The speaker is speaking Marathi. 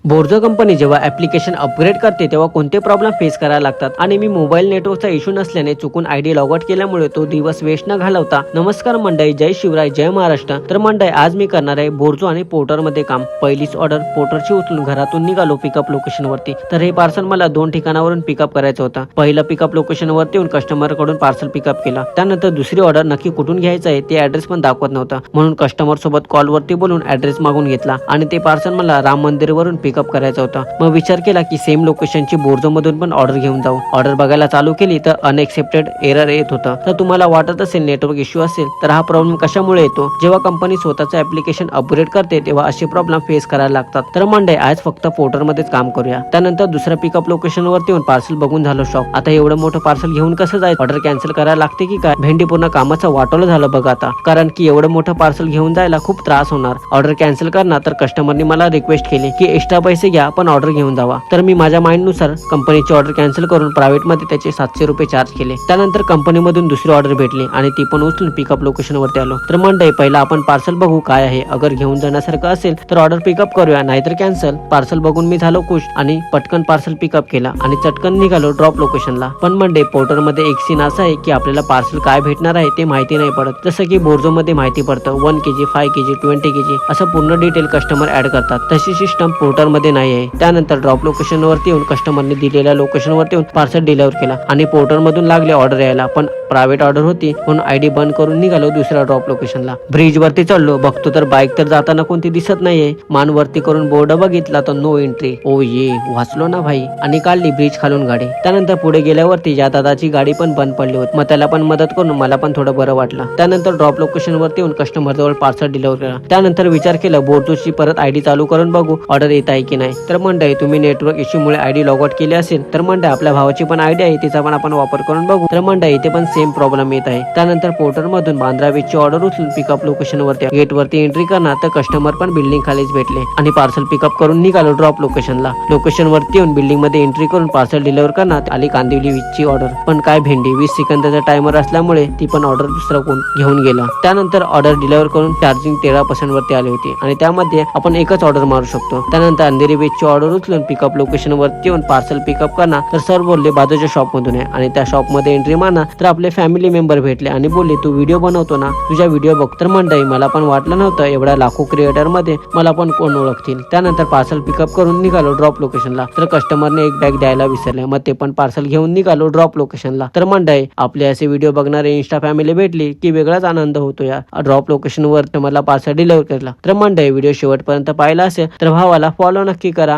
बोर्जो कंपनी जेव्हा ऍप्लिकेशन अपग्रेड करते तेव्हा कोणते प्रॉब्लेम फेस करायला लागतात आणि मी मोबाईल नेटवर्कचा इश्यू नसल्याने चुकून आयडी लॉग आउट केल्यामुळे तो दिवस वेस्ट न घालवता नमस्कार मंडळी, जय शिवराय, जय महाराष्ट्र. तर मंडळी, आज मी करणार आहे बोर्जो आणि पोर्टर मध्ये काम. पहिलीच ऑर्डर पोर्टरची उचलून घरातून निघालो पिकअप लोकेशन वरती. तर हे पार्सल मला 2 ठिकाणावरून पिकअप करायचं होतं. पहिलं पिकअप लोकेशन वरती येऊन कस्टमर कडून पार्सल पिकअप केला. त्यानंतर दुसरी ऑर्डर नक्की कुठून घ्यायचं आहे ते ऍड्रेस पण दाखवत नव्हता, म्हणून कस्टमर सोबत कॉल वरती बोलून ऍड्रेस मागून घेतला आणि ते पार्सल मला राम मंदिर वरून पिकअप करायचं होतं. मग विचार केला की सेम लोकेशनची बोर्जो मधून पण ऑर्डर घेऊन जाऊ. ऑर्डर बघायला चालू केली तर अनएक्सेप्टेड एरर येत होतं. तर तुम्हाला वाटत असेल नेटवर्क इश्यू असेल, तर हा प्रॉब्लेम कशामुळे येतो? जेव्हा कंपनी स्वतःचं ऍप्लिकेशन अपग्रेड करते तेव्हा असे प्रॉब्लेम फेस करायला लागतात. तर मंडे, आज फक्त पोर्टर मध्येच काम करूया. त्यानंतर दुसऱ्या पिकअप लोकेशन वरती येऊन पार्सल बघून झालं शॉक. आता एवढं मोठं पार्सल घेऊन कसं जायचं? ऑर्डर कॅन्सल करायला लागते की काय? भेंडी पूर्ण कामाचं वाटोलं झालं बघ आता, कारण की एवढं मोठं पार्सल घेऊन जायला खूप त्रास होणार. ऑर्डर कॅन्सल करणार तर कस्टमरनी मला रिक्वेस्ट केली की एक्स्ट्रा पैसे घ्या पण ऑर्डर घेऊन जावा. तर मी माझ्या माइंड नुसार कंपनीची ऑर्डर कॅन्सल करून प्रायव्हेट मध्ये त्याचे 700 रुपये चार्ज केले. त्यानंतर कंपनीमधून दुसरी ऑर्डर भेटली आणि ती पण उचलून पिकअप लोकेशन वरती आलो. तर मंडळी, पहिला आपण पार्सल बघू काय आहे. अगर घेऊन जाण्यासारखं असेल तर ऑर्डर पिकअप करूया, नाहीतर कॅन्सल. पार्सल बघून मी झालो खुश आणि पटकन पार्सल पिकअप केला आणि चटकन निघालो ड्रॉप लोकेशनला. पण मंडे, पोर्टर मध्ये एक सीन असा आहे की आपल्याला पार्सल काय भेटणार आहे ते माहिती नाही पडत. जसं की बोर्जो मध्ये माहिती पडतं 1 kg, 5 kg, 20 kg असं पूर्ण डिटेल कस्टमर ऍड करतात. तशी सिस्टम पोर्टर मध्ये नाही आहे. त्यानंतर ड्रॉप लोकेशन वरती येऊन कस्टमरने दिलेल्या लोकेशन वरती येऊन पार्सल डिलिव्हर केला आणि पोर्टर मधून लागले ऑर्डर यायला, पण प्रायव्हेट ऑर्डर होती म्हणून आयडी बंद करून निघालो दुसऱ्या ड्रॉप लोकेशनला. ब्रिज वरती चढलो, बघतो तर बाईक तर जाताना कोणती दिसत नाहीये. मान वरती करून बोर्ड बघितला तर नो एंट्री. ओ ये, वाचलो ना भाई. आणि काढली ब्रिज खालून गाडी. त्यानंतर पुढे गेल्यावरती या दादाची गाडी पण बंद पडली होती. मग त्याला पण मदत करून मला पण थोडं बरं वाटलं. त्यानंतर ड्रॉप लोकेशन वरती येऊन कस्टमर जवळ पार्सल डिलिव्हर केला. त्यानंतर विचार केला बोर्जोची परत आयडी चालू करून बघू ऑर्डर येत आहे की नाही. तर मंडळी, तुम्ही नेटवर्क इश्यू मुळे आयडी लॉग आउट केली असेल तर मंडळी, आपल्या भावाची पण आयडी आहे, तिचा पण आपण वापर करून बघू. तर मंडळी, इथे पण सेम प्रॉब्लेम येत आहे. त्यानंतर पोर्टर मधून बांद्रा बीचची ऑर्डर उचलून पिकअप लोकेशन वरती गेट वरती एंट्री करणार तर कस्टमर पण बिल्डिंग खालीच भेटले आणि पार्सल पिकअप करून निघालो ड्रॉप लोकेशनला. लोकेशन वरती येऊन बिल्डिंग मध्ये एंट्री करून पार्सल डिलिव्हर करणार आली कांदिवली बीचची ऑर्डर. पण काय भेंडी, 20 सेकंदाचा टायमर असल्यामुळे ती पण ऑर्डर दुसरा कोण घेऊन गेला. त्यानंतर ऑर्डर डिलिव्हर करून चार्जिंग 13% वरती आली होती आणि त्यामध्ये आपण एकच ऑर्डर मारू शकतो. त्यानंतर अंधेरी बीचची ऑर्डर उचलून पिकअप लोकेशन वरती येऊन पार्सल पिकअप करणार तर सर बोलले बाजूच्या शॉप मधून आहे आणि त्या शॉप मध्ये एंट्री मारणार तर आपले फॅमिली मेंबर भेटले आणि बोलले तू व्हिडिओ बनवतो ना, तुझ्या व्हिडिओ बघ. तर मंडळी, मला पण वाटलं नव्हतं एवढ्या लाखो क्रिएटर मध्ये मला पण कोण ओळखतील. त्यानंतर पार्सल पिकअप करून निघालो ड्रॉप लोकेशनला तर कस्टमरने एक बॅग द्यायला विसरले, मग ते पण पार्सल घेऊन निघालो ड्रॉप लोकेशनला. तर मंडळी, आपले असे व्हिडिओ बघणारे इंस्टा फॅमिली भेटली की वेगळाच आनंद होतो या. ड्रॉप लोकेशन वर मला पार्सल डिलिव्हर केला. तर मंडळी, व्हिडिओ शेवटपर्यंत पाहिला असेल तर भावाला फॉलो नक्की करा.